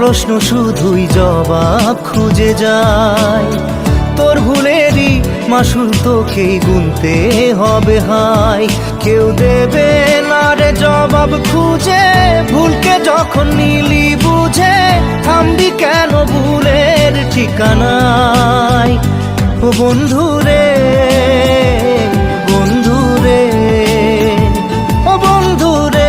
প্রশ্ন শুধুই জবাব খুঁজে যায়। তোর ভুলেরই মাসুল তোকেই গুনতে হবে হাই। কেউ দেবে না রে জবাব খুঁজে, ভুলকে যখন নিলি বুঝে থামবি কেন ভুলের ঠিকানায়। ও বন্ধু রে, বন্ধু রে, ও বন্ধু রে।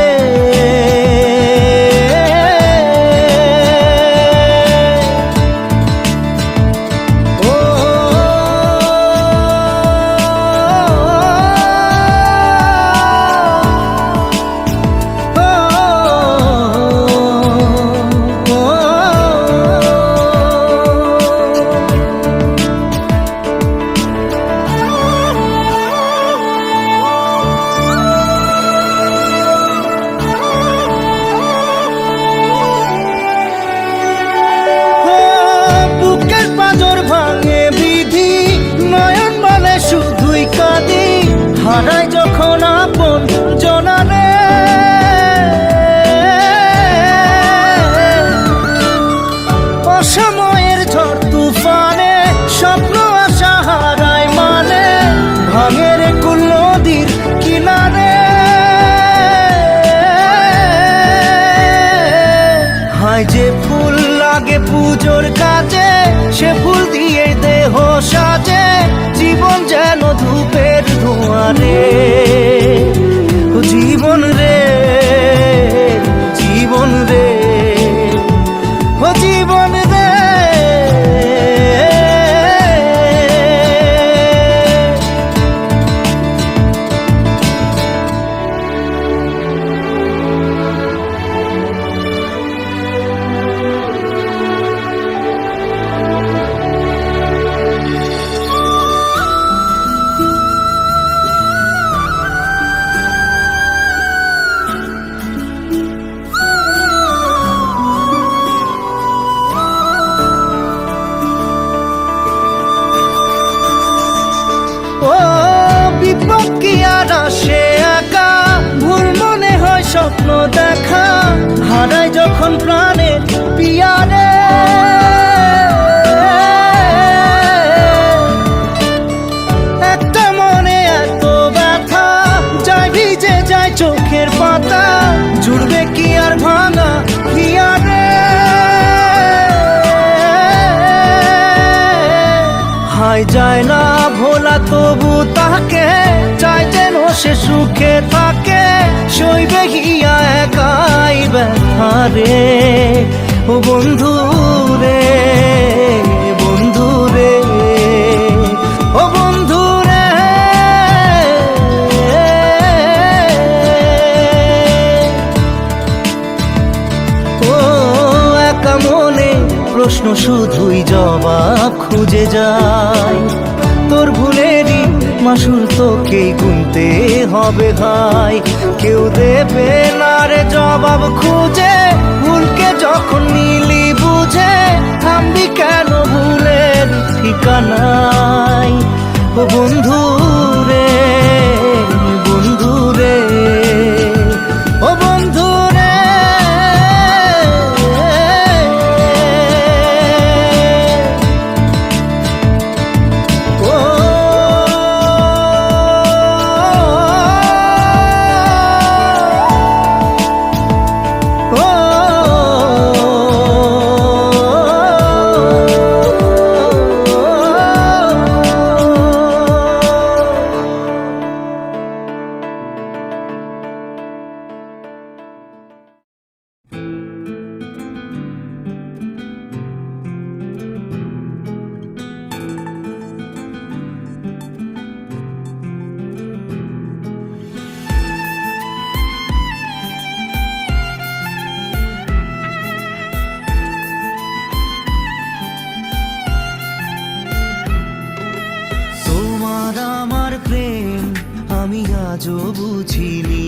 হারাই যখন আপন জনারে, অসময়ের ঝড় তুফানে স্বপ্ন আশা হারায় মানে, ভাঙের কুল নদীর কিনারে। হায় যে ফুল লাগে পুজোর কাজে, সে ফুল দিয়ে দেহ সাজে, জীবন যেন ধূপের ধোঁয়ারে। ও জীবন রে, জীবন রে, ও জীবন রে। ও বিপদ কি আর আসে একা, ভুল মনে হয় স্বপ্ন দেখা, হারাই যখন প্রাণের পিয়ারে। একটা মনে এত ব্যথা, যায় ভিজে যায় চোখের পাতা, জুড়বে কি আর ভাঙা হিয়ারে। হায় যায় না ভোলা তবু তাকে, চাই যেন সে সুখে থাকে, সইবে গিয়া একাই ব্যথা রে। ও বন্ধু রে, বন্ধু রে, ও বন্ধু রে। ও একা মনে প্রশ্ন শুধুই জবাব খুঁজে যায়। তোর ভুলেরই মাসুল তোকেই গুনতে হবে ভাই। কেউ দেবে না রে জবাব খুঁজে, ভুলকে যখন নিলি বুঝে থামবি কেন ভুলের ঠিকানায়। ও বন্ধু রে, বন্ধু রে, ও বন্ধু রে। আজও বুঝিনি,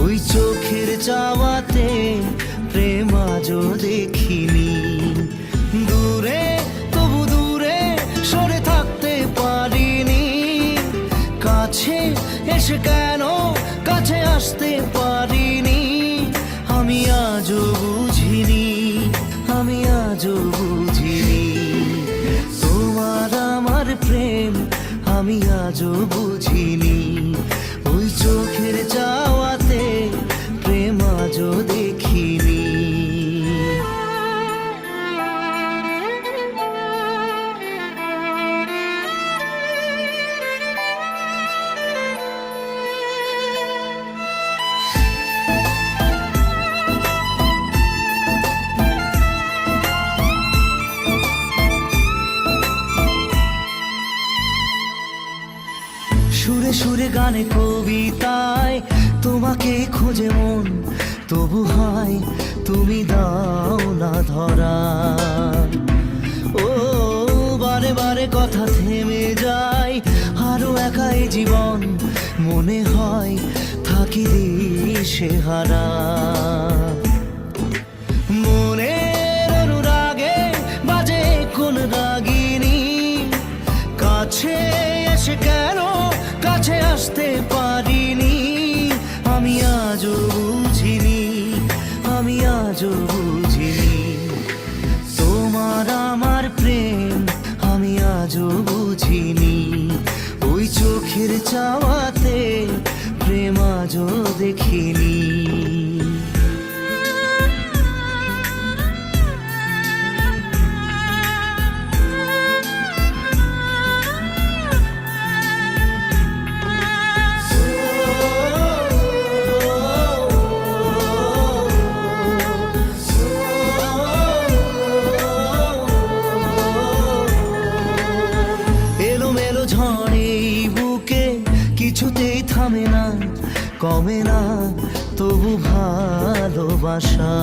ওই চোখের চাওয়াতে প্রেম আজও দেখিনি। দূরে তবু দূরে সরে থাকতে পারিনি, কাছে এসে কেন কাছে আসতে পারিনি। আমি আজও বুঝিনি, আজও বুঝিনি। তোমার আমার প্রেম আমি আজও বুঝিনি। ওই চোখের চাওয়াতে প্রেম আজও দেখিনি। সুরে সুরে গানে কবিতায় তোমাকে খোঁজে মন, তবু হায় তুমি দাও না ধরা। ও বারে বারে কথা থেমে যায়, আরো একাই জীবন মনে হয় থাকি দিশে হারা। মনের অনুরাগে বাজে কোন রাগিনী, কাছে এসে কেন কাছে আসতে পারিনি। আমি আজও বুঝিনি, আমি আজও বুঝিনি। তোমার আমার প্রেম আমি আজও বুঝিনি। ওই চোখের চাওয়াতে প্রেম আজও দেখিনি। ঝড়ে বুকে কিছুতেই থামে না, কমে না তবু ভালোবাসা।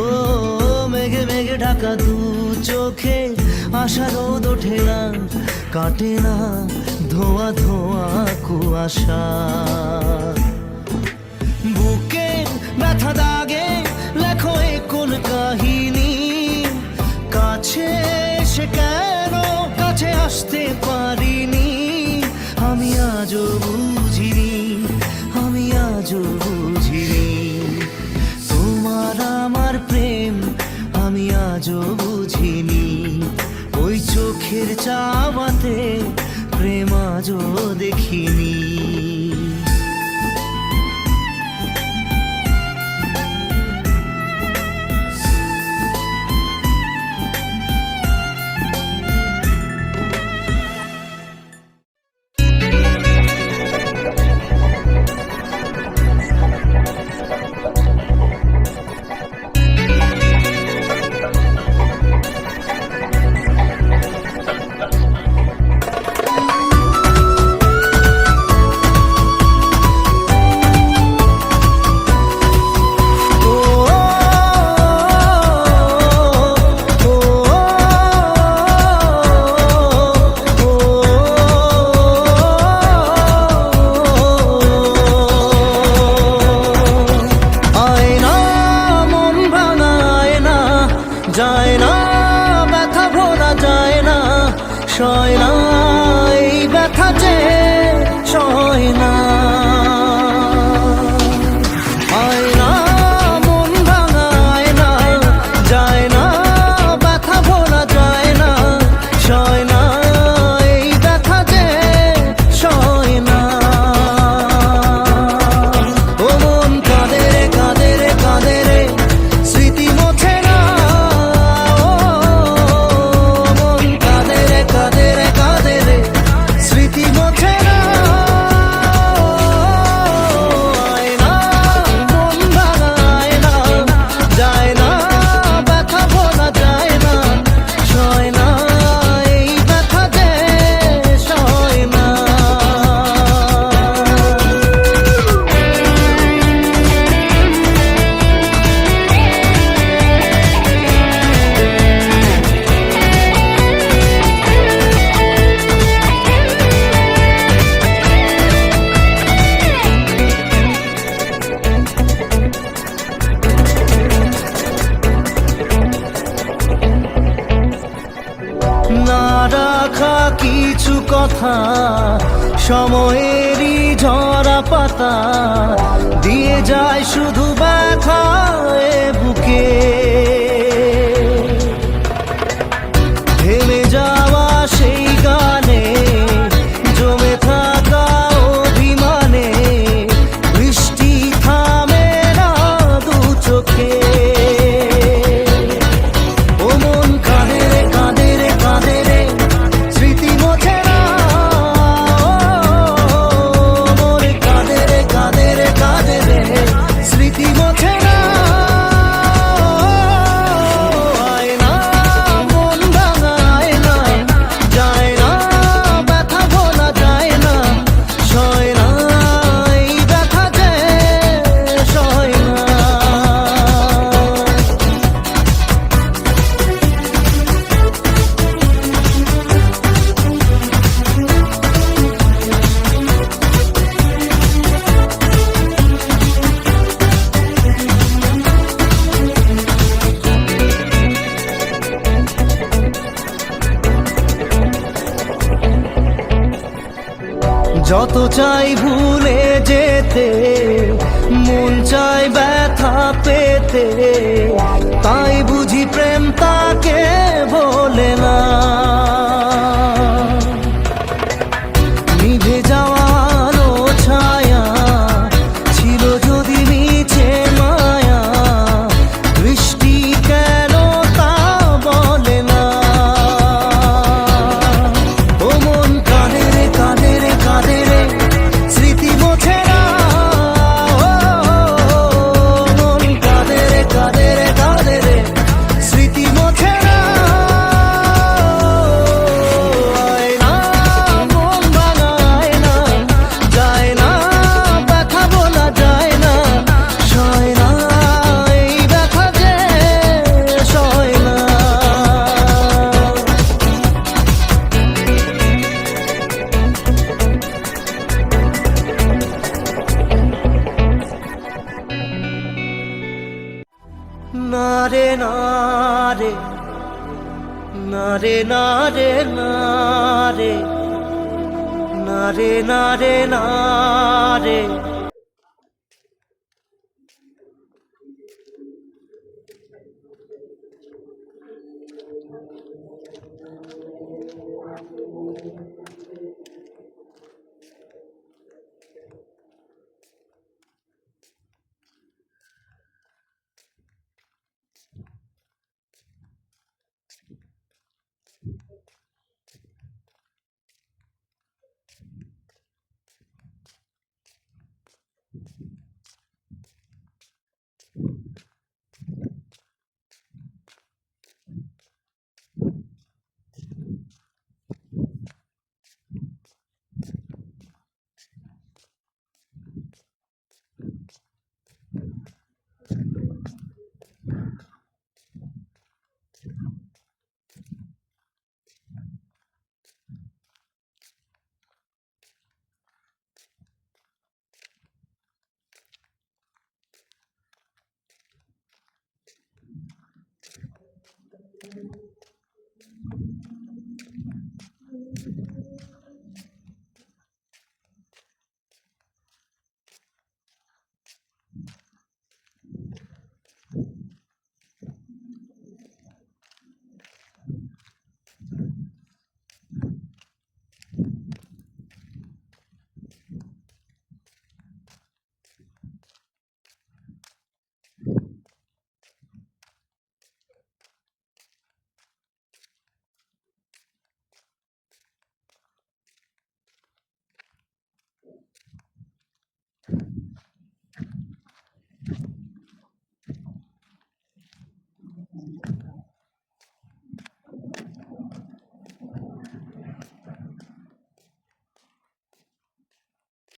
ও মেঘে মেঘে ঢাকা দু চোখে আশা রোদ ওঠে না, কাটে না ধোয়া ধোয়া কুয়াশা। বুকে ব্যথা দাগে লেখো এ কোন কাহিনী, কাছে এসে কেন কাছে আসতে পারিনি। আমি আজও বুঝিনি, আমি আজও বুঝিনি। তোমার আমার প্রেম আমি আজও বুঝিনি। ওই চোখের চাওয়াতে প্রেম আজও দেখিনি। যায় না ব্যথা ভোলা যায় না, সয় না এই ব্যথা যে সয় না। হয় না মন ভাঙায় না, যায় না ব্যথা ভোলা যায় না, সয় না এই ব্যথা যে সয় না। ও মন কাঁদে রে কাঁদে রে কাঁদে রে, স্মৃতি মোছে না। রাখা কিছু কথা সময়েরই ঝরা পাতা দিয়ে যায় শুধু ব্যথা এ বুকে। যত চাই ভুলে যেতে, মন চাই ব্যথা পেতে, তাই বুঝি প্রেম তাকে বলে না। নিভে যাওয়া আলো ছায়া ছিল যদি নিচে মায়া, বৃষ্টি কেন তা বলে না। ও মন কাঁদে রে কাঁদে রে কাঁদে রে, স্মৃতি মোছে না। ও মন কাঁদে রে কাঁদে রে কাঁদে রে, স্মৃতি মোছে না। আয়না মন ভাঙায় না, যায় না ব্যথা বলা যায় না, সয় না এই ব্যথা যে সয় না। না রে না রে, না রে না রে না রে, না রে না রে না রে।